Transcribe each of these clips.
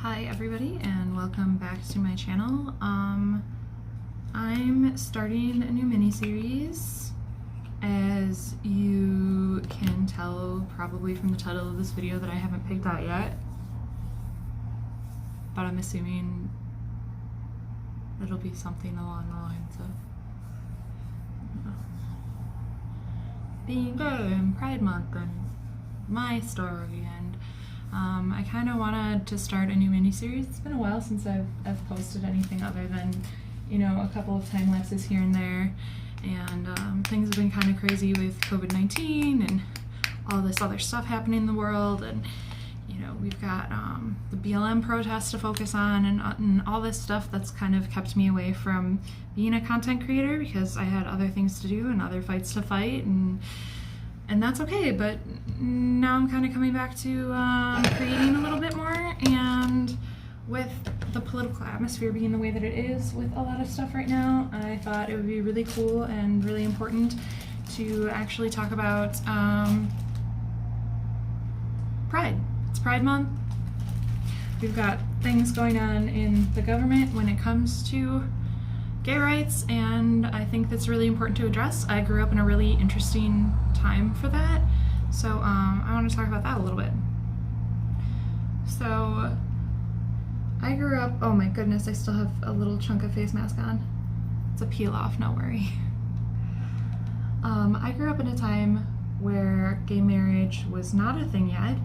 Hi everybody and welcome back to my channel. I'm starting a new mini-series. As you can tell probably from the title of this video that I haven't picked out yet, but I'm assuming it'll be something along the lines of being gay and Pride Month and my story, and I kind of wanted to start a new mini-series. It's been a while since I've posted anything other than, you know, a couple of time lapses here and there, and things have been kind of crazy with COVID-19 and all this other stuff happening in the world, and you know, we've got the BLM protests to focus on, and all this stuff that's kind of kept me away from being a content creator because I had other things to do and other fights to fight, and that's okay. But now I'm kind of coming back to creating a little bit more, and with the political atmosphere being the way that it is with a lot of stuff right now, I thought it would be really cool and really important to actually talk about Pride. It's Pride Month. We've got things going on in the government when it comes to gay rights, and I think that's really important to address. I grew up in a really interesting time for that, so I want to talk about that a little bit. So I grew up, oh my goodness, I still have a little chunk of face mask on. It's a peel off, no worry. I grew up in a time where gay marriage was not a thing yet,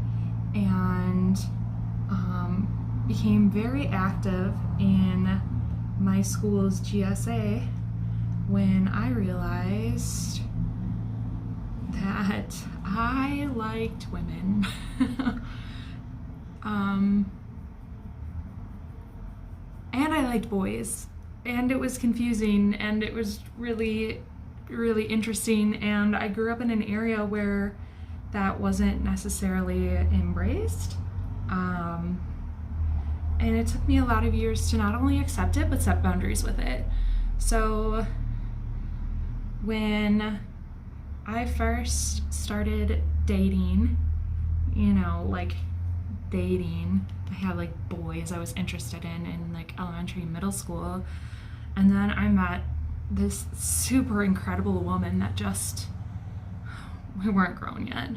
and became very active in my school's GSA when I realized that I liked women. And I liked boys, and it was confusing, and it was really, really interesting, and I grew up in an area where that wasn't necessarily embraced. And it took me a lot of years to not only accept it, but set boundaries with it. So when I first started dating, you know, like dating, I had like boys I was interested in like elementary and middle school. And then I met this super incredible woman that just, we weren't grown yet.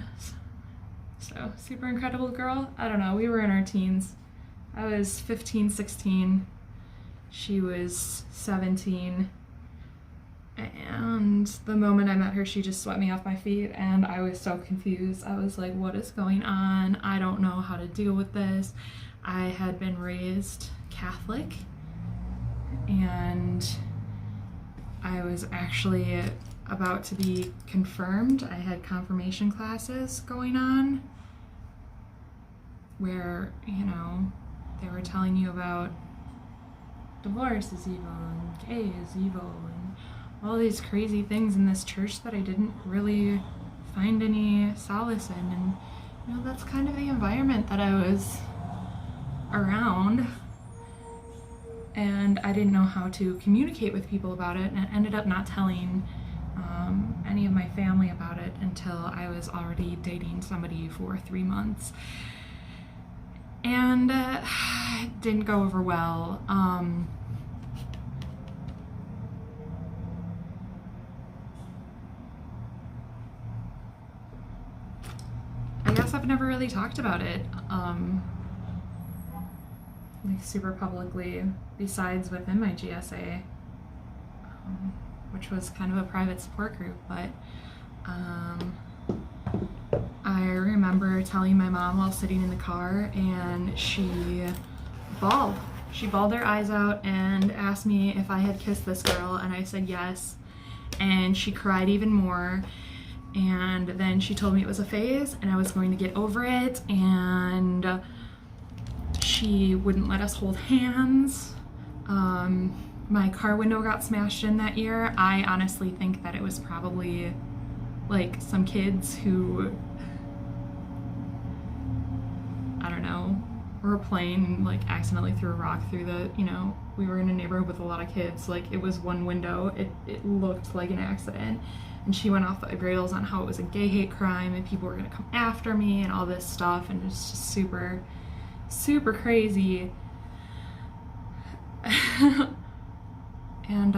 So super incredible girl. I don't know, we were in our teens. I was 15, 16, she was 17, and the moment I met her, she just swept me off my feet, and I was so confused. I was like, what is going on? I don't know how to deal with this. I had been raised Catholic, and I was actually about to be confirmed. I had confirmation classes going on where, you know, they were telling you about divorce is evil and gay is evil and all these crazy things in this church that I didn't really find any solace in. And you know, that's kind of the environment that I was around, and I didn't know how to communicate with people about it, and I ended up not telling any of my family about it until I was already dating somebody for 3 months. And it didn't go over well. I guess I've never really talked about it, like super publicly, besides within my GSA, which was kind of a private support group, but I remember telling my mom while sitting in the car, and she bawled. She bawled her eyes out and asked me if I had kissed this girl, and I said yes, and she cried even more, and then she told me it was a phase and I was going to get over it, and she wouldn't let us hold hands. My car window got smashed in that year. I honestly think that it was probably like some kids who, I don't know, were playing and like accidentally threw a rock through the, you know, we were in a neighborhood with a lot of kids, like it was one window, it looked like an accident, and she went off the rails on how it was a gay hate crime and people were gonna come after me and all this stuff, and it's just super super crazy. And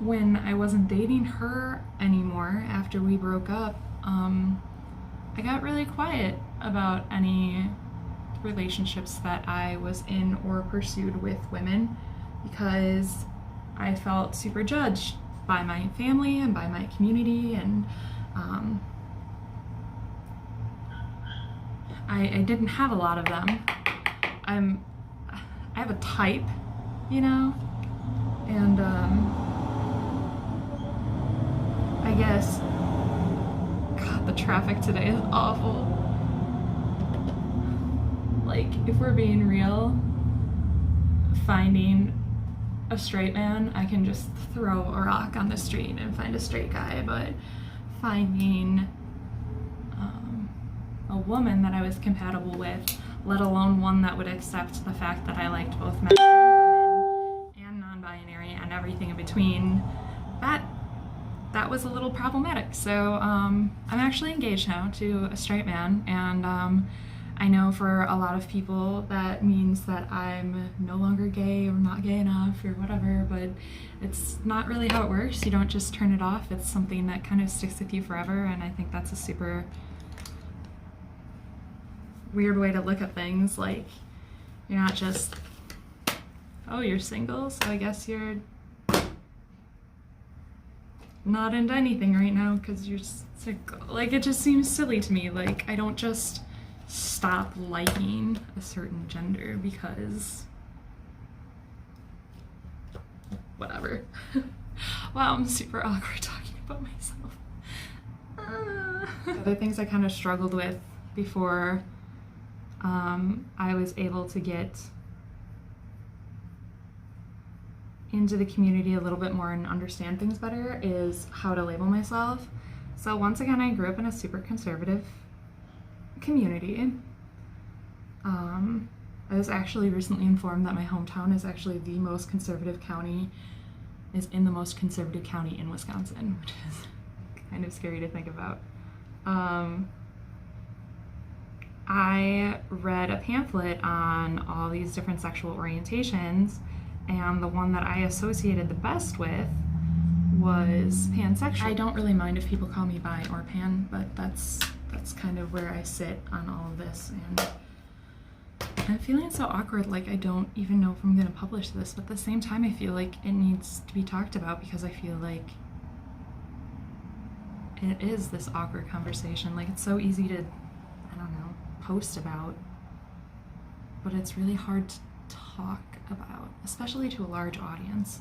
when I wasn't dating her anymore after we broke up, I got really quiet about any relationships that I was in or pursued with women because I felt super judged by my family and by my community, and I didn't have a lot of them. I have a type, you know, and I guess, God, the traffic today is awful. Like, if we're being real, finding a straight man, I can just throw a rock on the street and find a straight guy, but finding a woman that I was compatible with, let alone one that would accept the fact that I liked both men and women and non-binary and everything in between, that was a little problematic. So I'm actually engaged now to a straight man, and I know for a lot of people that means that I'm no longer gay or not gay enough or whatever, but it's not really how it works. You don't just turn it off. It's something that kind of sticks with you forever, and I think that's a super weird way to look at things. Like, you're not just, oh, you're single, so I guess you're not into anything right now because you're single. Like, it just seems silly to me. Like, I don't just stop liking a certain gender because whatever. Wow, I'm super awkward talking about myself. Other things I kind of struggled with before I was able to get into the community a little bit more and understand things better is how to label myself. So once again, I grew up in a super conservative community. I was actually recently informed that my hometown is actually the most conservative county, is in the most conservative county in Wisconsin, which is kind of scary to think about. I read a pamphlet on all these different sexual orientations, and the one that I associated the best with was pansexual. I don't really mind if people call me bi or pan, but that's kind of where I sit on all of this, and I'm feeling so awkward, like I don't even know if I'm gonna publish this, but at the same time I feel like it needs to be talked about because I feel like it is this awkward conversation. Like, it's so easy to, I don't know, post about, but it's really hard to talk about, especially to a large audience.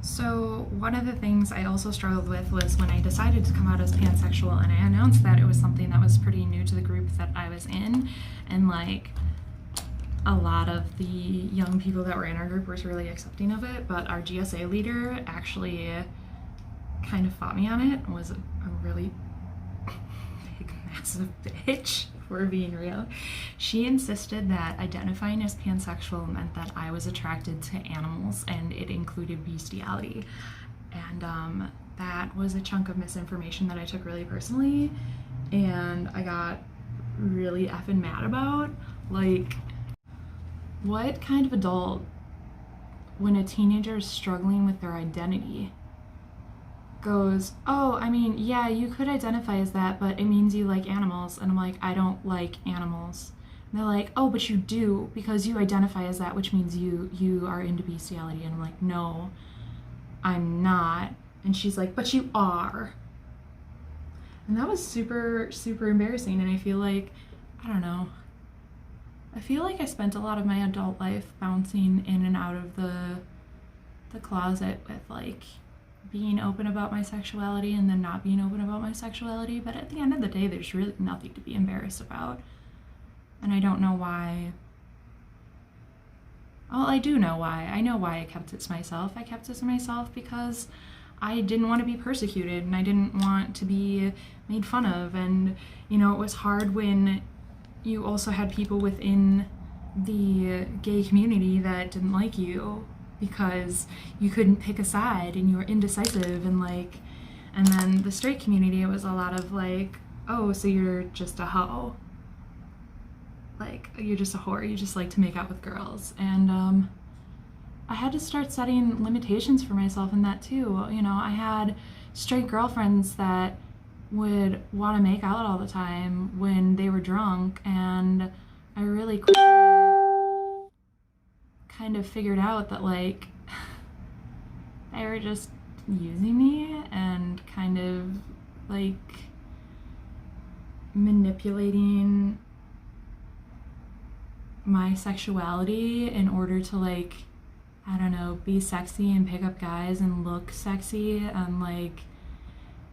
So one of the things I also struggled with was when I decided to come out as pansexual, and I announced that it was something that was pretty new to the group that I was in, and like a lot of the young people that were in our group were really accepting of it, but our GSA leader actually kind of fought me on it and was a really big, massive bitch, if we're being real. She insisted that identifying as pansexual meant that I was attracted to animals, and it included bestiality. And that was a chunk of misinformation that I took really personally, and I got really effing mad about. Like, what kind of adult, when a teenager is struggling with their identity, goes, oh, I mean, yeah, you could identify as that, but it means you like animals. And I'm like, I don't like animals. And they're like, oh, but you do, because you identify as that, which means you are into bestiality. And I'm like, no, I'm not. And she's like, but you are. And that was super, super embarrassing. And I feel like, I don't know, I feel like I spent a lot of my adult life bouncing in and out of the closet with like being open about my sexuality and then not being open about my sexuality. But at the end of the day, there's really nothing to be embarrassed about. And I don't know why. Well, I do know why. I know why I kept it to myself. I kept it to myself because I didn't want to be persecuted, and I didn't want to be made fun of. And, you know, it was hard when you also had people within the gay community that didn't like you because you couldn't pick a side and you were indecisive, and like, and then the straight community, it was a lot of like, oh, so you're just a hoe. Like, you're just a whore. You just like to make out with girls. And I had to start setting limitations for myself in that too. You know, I had straight girlfriends that would want to make out all the time when they were drunk, and I really quickly kind of figured out that, like, they were just using me and kind of, like, manipulating my sexuality in order to, like, I don't know, be sexy and pick up guys and look sexy, and, like,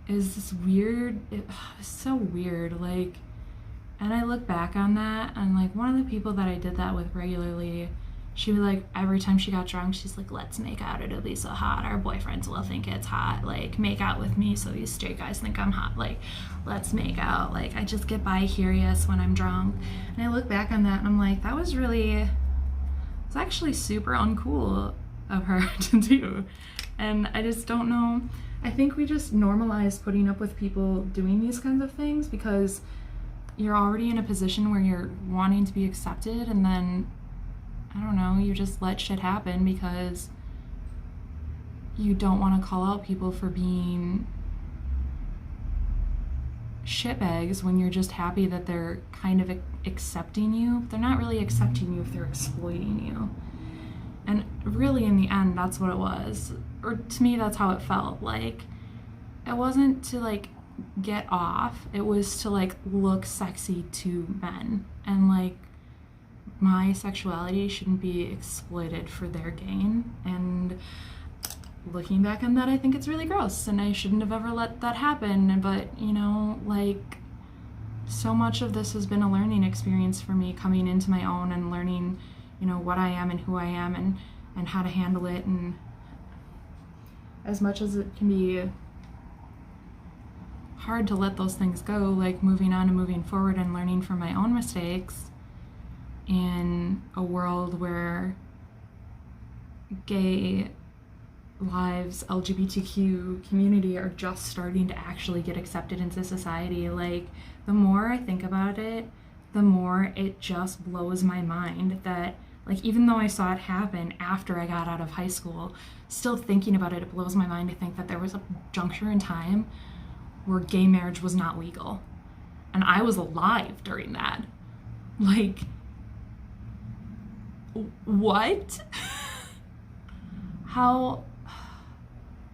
it was this weird, it was so weird, like, and I look back on that, and, like, one of the people that I did that with regularly, she would, like, every time she got drunk, she's like, let's make out, it'll be so hot, our boyfriends will think it's hot, like, make out with me so these straight guys think I'm hot, like, let's make out, like, I just get bi-curious when I'm drunk. And I look back on that, and I'm like, that was really, it's actually super uncool of her to do. And I just don't know, I think we just normalize putting up with people doing these kinds of things because you're already in a position where you're wanting to be accepted, and then, I don't know, you just let shit happen because you don't want to call out people for being shitbags when you're just happy that they're kind of accepting you. They're not really accepting you if they're exploiting you. And really, in the end, that's what it was. Or to me, that's how it felt. Like, it wasn't to, like, get off. It was to, like, look sexy to men. And, like, my sexuality shouldn't be exploited for their gain. And looking back on that, I think it's really gross, and I shouldn't have ever let that happen. But, you know, like, so much of this has been a learning experience for me, coming into my own and learning, you know, what I am and who I am, and how to handle it. And as much as it can be hard to let those things go, like moving on and moving forward and learning from my own mistakes in a world where gay lives, LGBTQ community are just starting to actually get accepted into society. Like, the more I think about it, the more it just blows my mind that, like, even though I saw it happen after I got out of high school, still thinking about it, it blows my mind to think that there was a juncture in time where gay marriage was not legal. And I was alive during that. Like, what? How?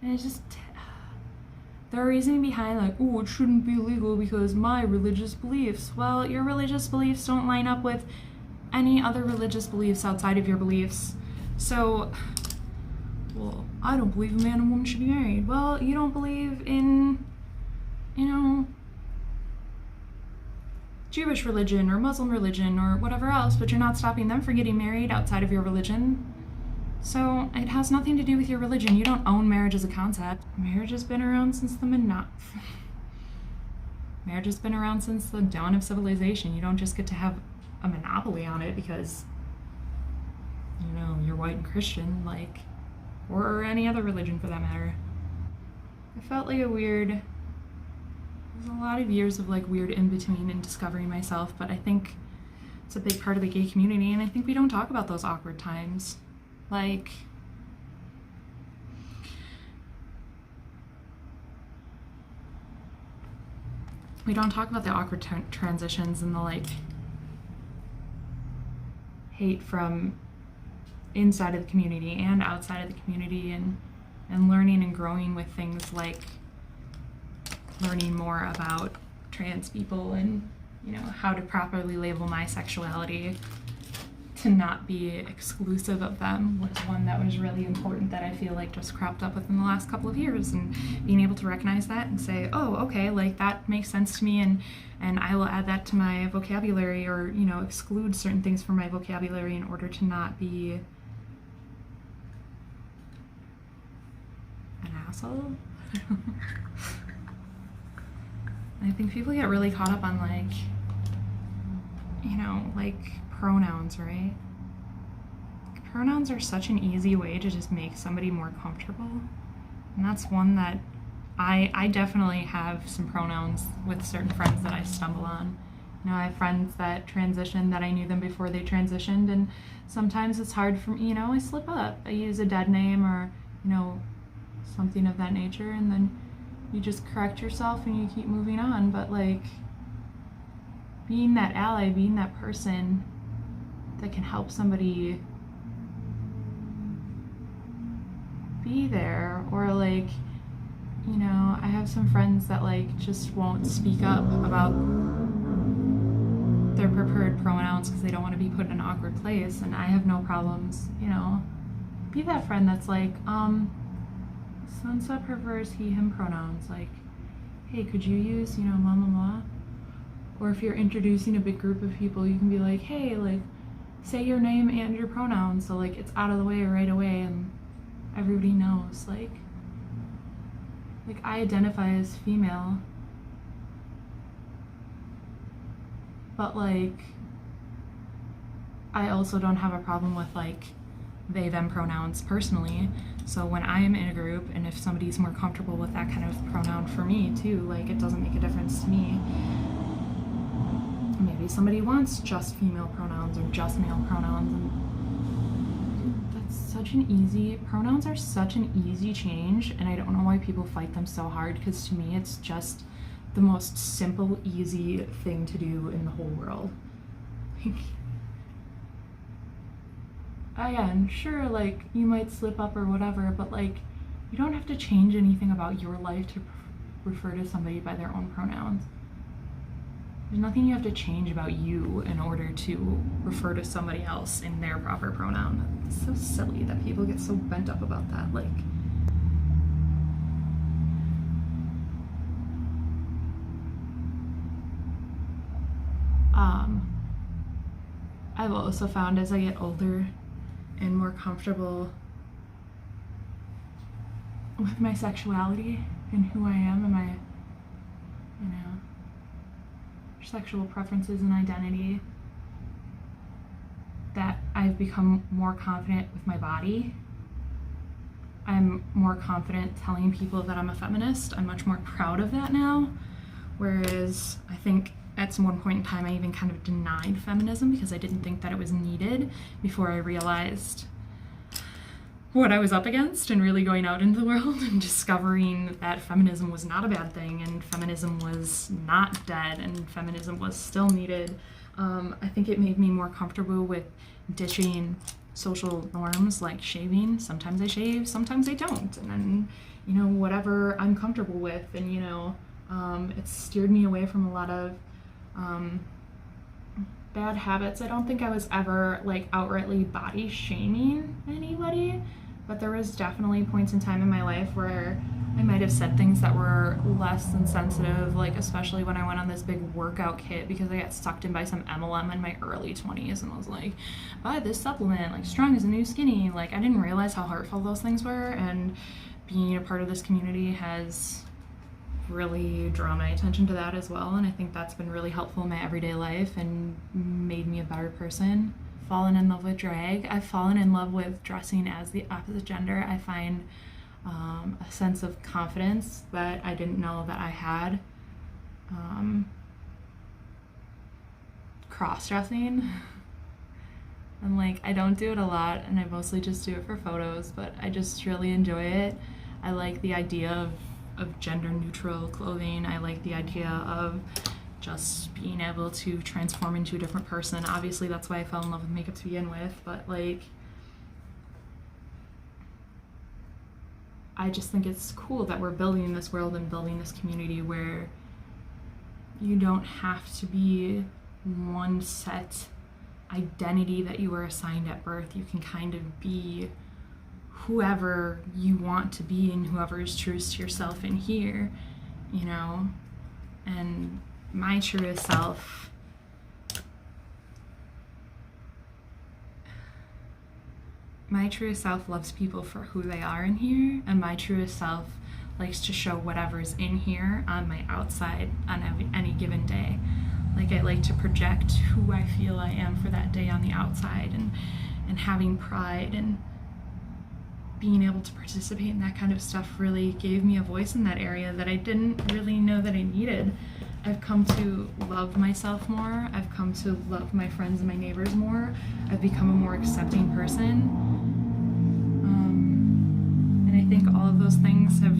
And it's just, the reasoning behind, like, oh, it shouldn't be legal because my religious beliefs. Well, your religious beliefs don't line up with any other religious beliefs outside of your beliefs. So, well, I don't believe a man and woman should be married. Well, you don't believe in, you know, Jewish religion or Muslim religion or whatever else, but you're not stopping them from getting married outside of your religion. So it has nothing to do with your religion. You don't own marriage as a concept. Marriage has been around since marriage has been around since the dawn of civilization. You don't just get to have a monopoly on it because, you know, you're white and Christian, like, or any other religion for that matter. I felt like there's a lot of years of, like, weird in-between and discovering myself, but I think it's a big part of the gay community, and I think we don't talk about those awkward times. Like, we don't talk about the awkward transitions and the, like, hate from inside of the community and outside of the community, and learning and growing with things like learning more about trans people and, you know, how to properly label my sexuality to not be exclusive of them was one that was really important that I feel like just cropped up within the last couple of years, and being able to recognize that and say, oh, okay, like, that makes sense to me, and I will add that to my vocabulary, or, you know, exclude certain things from my vocabulary in order to not be an asshole. I think people get really caught up on, like, you know, like, pronouns, right? Pronouns are such an easy way to just make somebody more comfortable. And that's one that I definitely have some pronouns with certain friends that I stumble on. You know, I have friends that transitioned that I knew them before they transitioned, and sometimes it's hard for me, you know, I slip up. I use a dead name or, you know, something of that nature, and then you just correct yourself and you keep moving on. But like, being that ally, being that person that can help somebody be there, or like, you know, I have some friends that like just won't speak up about their preferred pronouns because they don't want to be put in an awkward place, and I have no problems, you know, be that friend that's like, Sansa prefers he, him pronouns, like, hey, could you use, you know, blah, blah, blah. Or if you're introducing a big group of people, you can be like, hey, like, say your name and your pronouns, so like it's out of the way right away and everybody knows. Like I identify as female, but like I also don't have a problem with like they them pronouns personally. So when I am in a group, and if somebody's more comfortable with that kind of pronoun for me too, like it doesn't make a difference to me. Maybe somebody wants just female pronouns or just male pronouns, and that's such an easy, pronouns are such an easy change, and I don't know why people fight them so hard, because to me it's just the most simple, easy thing to do in the whole world. Again, sure, like you might slip up or whatever, but like you don't have to change anything about your life to refer to somebody by their own pronouns. There's nothing you have to change about you in order to refer to somebody else in their proper pronoun. It's so silly that people get so bent up about that. Like, I've also found as I get older and more comfortable with my sexuality and who I am and my, you know, sexual preferences and identity, that I've become more confident with my body. I'm more confident telling people that I'm a feminist. I'm much more proud of that now. Whereas I think at one point in time I even kind of denied feminism because I didn't think that it was needed, before I realized what I was up against and really going out into the world and discovering that feminism was not a bad thing, and feminism was not dead, and feminism was still needed. I think it made me more comfortable with ditching social norms like shaving. Sometimes I shave, sometimes I don't, and then, you know, whatever I'm comfortable with, and, you know, it steered me away from a lot of bad habits. I don't think I was ever like outrightly body shaming anybody, but there was definitely points in time in my life where I might have said things that were less than sensitive, like especially when I went on this big workout kit because I got sucked in by some MLM in my early 20s and was like, buy this supplement, like strong is the new skinny. Like I didn't realize how hurtful those things were, and being a part of this community has really drawn my attention to that as well, and I think that's been really helpful in my everyday life and made me a better person. Fallen in love with drag. I've fallen in love with dressing as the opposite gender. I find a sense of confidence that I didn't know that I had. Cross-dressing, and like I don't do it a lot, and I mostly just do it for photos, but I just really enjoy it. I like the idea of gender neutral clothing. I like the idea of just being able to transform into a different person. Obviously that's why I fell in love with makeup to begin with, but like I just think it's cool that we're building this world and building this community where you don't have to be one set identity that you were assigned at birth. You can kind of be whoever you want to be and whoever is truest to yourself in here, you know. And my truest self loves people for who they are in here, and my truest self likes to show whatever's in here on my outside on any given day. Like I like to project who I feel I am for that day on the outside, and having pride and being able to participate in that kind of stuff really gave me a voice in that area that I didn't really know that I needed. I've come to love myself more. I've come to love my friends and my neighbors more. I've become a more accepting person. And I think all of those things have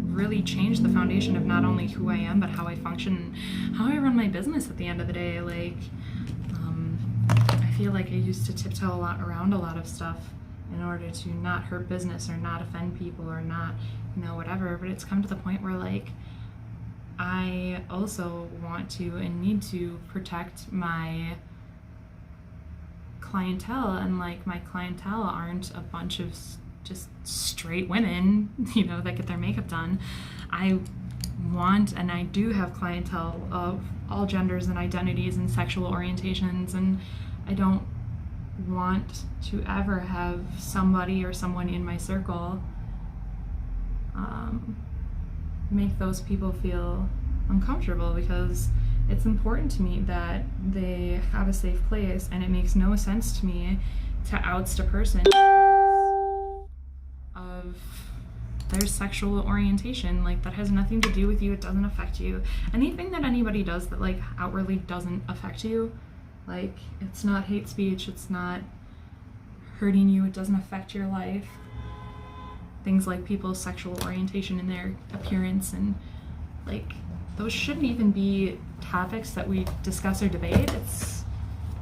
really changed the foundation of not only who I am, but how I function, how I run my business at the end of the day. Like, I feel like I used to tiptoe a lot around a lot of stuff in order to not hurt business or not offend people or not, whatever. But it's come to the point where, like, I also want to and need to protect my clientele, and like my clientele aren't a bunch of just straight women, that get their makeup done. I want, and I do have clientele of all genders and identities and sexual orientations, and I don't want to ever have somebody or someone in my circle make those people feel uncomfortable, because it's important to me that they have a safe place, and it makes no sense to me to oust a person of their sexual orientation. Like, that has nothing to do with you. It doesn't affect you. Anything that anybody does that like outwardly doesn't affect you, like, it's not hate speech, it's not hurting you, it doesn't affect your life. Things like people's sexual orientation and their appearance, and like, those shouldn't even be topics that we discuss or debate. It's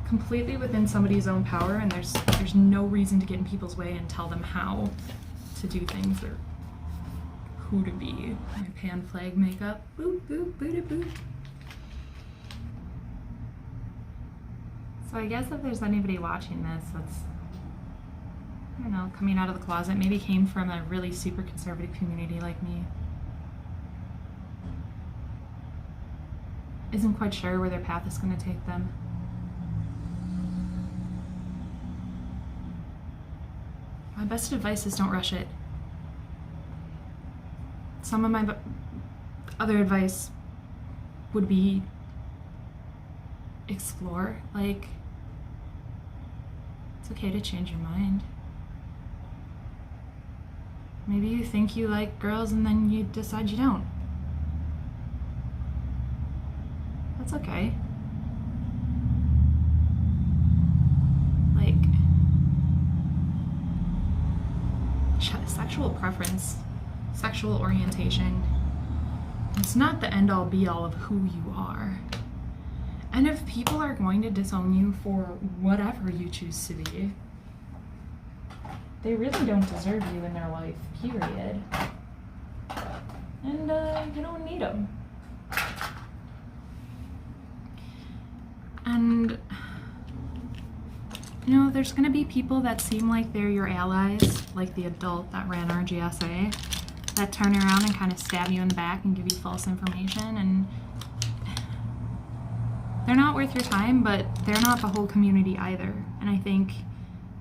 completely within somebody's own power, and there's no reason to get in people's way and tell them how to do things or who to be. My pan flag makeup. Boop, boop, boop, boop. So I guess if there's anybody watching this that's, coming out of the closet, maybe came from a really super conservative community like me, isn't quite sure where their path is going to take them, my best advice is don't rush it. Some of my other advice would be explore. Like, it's okay to change your mind. Maybe you think you like girls and then you decide you don't. That's okay. Like, sexual preference, sexual orientation, it's not the end-all be-all of who you are. And if people are going to disown you for whatever you choose to be, they really don't deserve you in their life, period. And you don't need them. And there's gonna be people that seem like they're your allies, like the adult that ran our GSA, that turn around and kind of stab you in the back and give you false information, and they're not worth your time, but they're not the whole community either. And I think,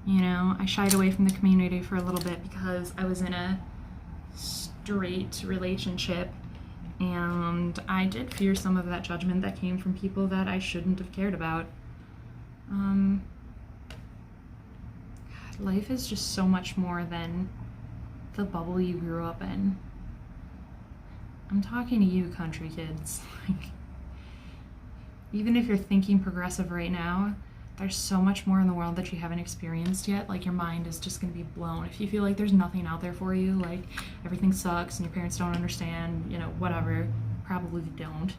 I shied away from the community for a little bit because I was in a straight relationship, and I did fear some of that judgment that came from people that I shouldn't have cared about. God, life is just so much more than the bubble you grew up in. I'm talking to you, country kids. Like, even if you're thinking progressive right now, there's so much more in the world that you haven't experienced yet. Like, your mind is just gonna be blown. If you feel like there's nothing out there for you, like everything sucks and your parents don't understand, whatever, probably don't.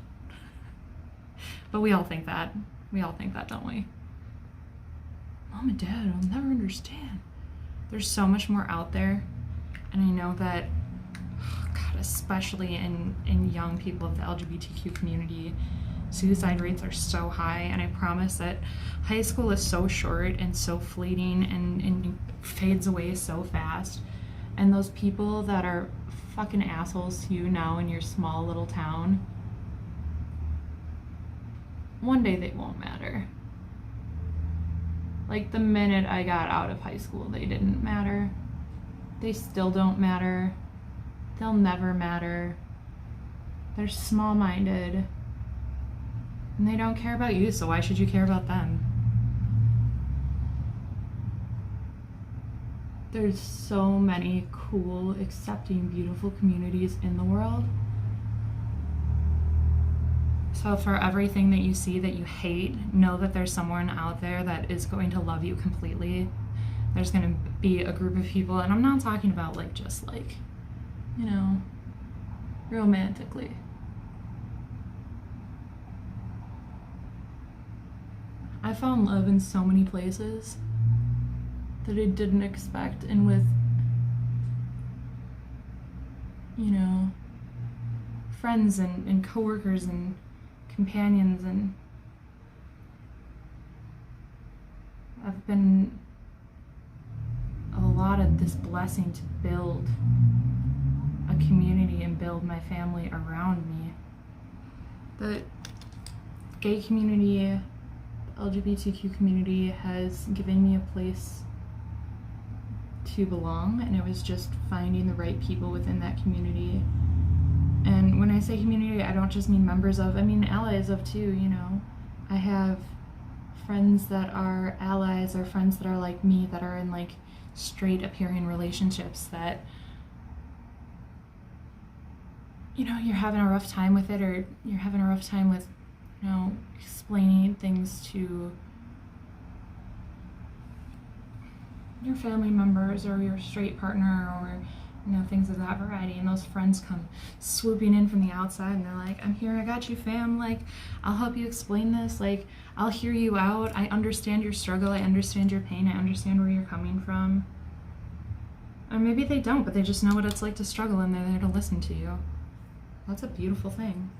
But we all think that. We all think that, don't we? Mom and Dad, I'll never understand. There's so much more out there. And I know that, God, especially in young people of the LGBTQ community, suicide rates are so high, and I promise that high school is so short and so fleeting and fades away so fast. And those people that are fucking assholes to you now in your small little town, one day they won't matter. Like, the minute I got out of high school, they didn't matter. They still don't matter. They'll never matter. They're small-minded. And they don't care about you, so why should you care about them? there's so many cool, accepting, beautiful communities in the world. So for everything that you see that you hate, know that there's someone out there that is going to love you completely. There's going to be a group of people, and I'm not talking about like just like, you know, romantically. I found love in so many places that I didn't expect, and with, you know, friends and coworkers and companions, and I've been allotted this blessing to build a community and build my family around me. The gay community, the LGBTQ community has given me a place to belong, and it was just finding the right people within that community. And when I say community, I don't just mean members of, I mean allies of too, you know. I have friends that are allies, or friends that are like me, that are in like straight appearing relationships that, you know, you're having a rough time with it, or you're having a rough time with, you know, explaining things to your family members or your straight partner, or, you know, things of that variety. And those friends come swooping in from the outside, and they're like, I'm here, I got you, fam, like, I'll help you explain this, like, I'll hear you out, I understand your struggle, I understand your pain, I understand where you're coming from. Or maybe they don't, but they just know what it's like to struggle, and they're there to listen to you. That's a beautiful thing.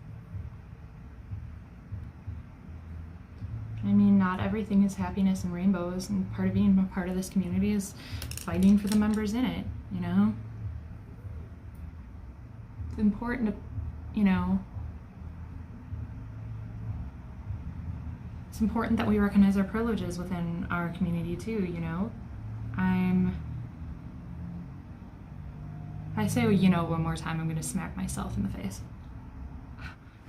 I mean, not everything is happiness and rainbows, and part of being a part of this community is fighting for the members in it, you know? It's important to, you know, it's important that we recognize our privileges within our community too, you know? If I say, you know, one more time, I'm going to smack myself in the face.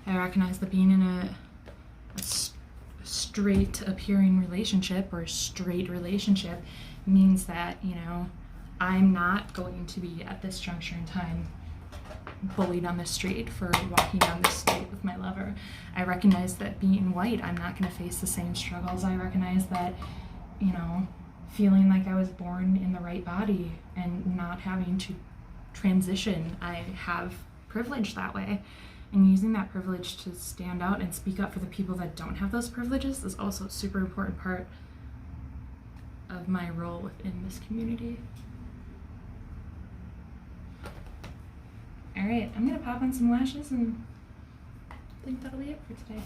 I recognize that being in a straight appearing relationship, or a straight relationship, means that, you know, I'm not going to be at this juncture in time bullied on the street for walking down the street with my lover. I recognize that being white, I'm not going to face the same struggles. I recognize that, you know, feeling like I was born in the right body and not having to transition, I have privilege that way. And using that privilege to stand out and speak up for the people that don't have those privileges is also a super important part of my role within this community. All right, I'm gonna pop on some lashes, and I think that'll be it for today.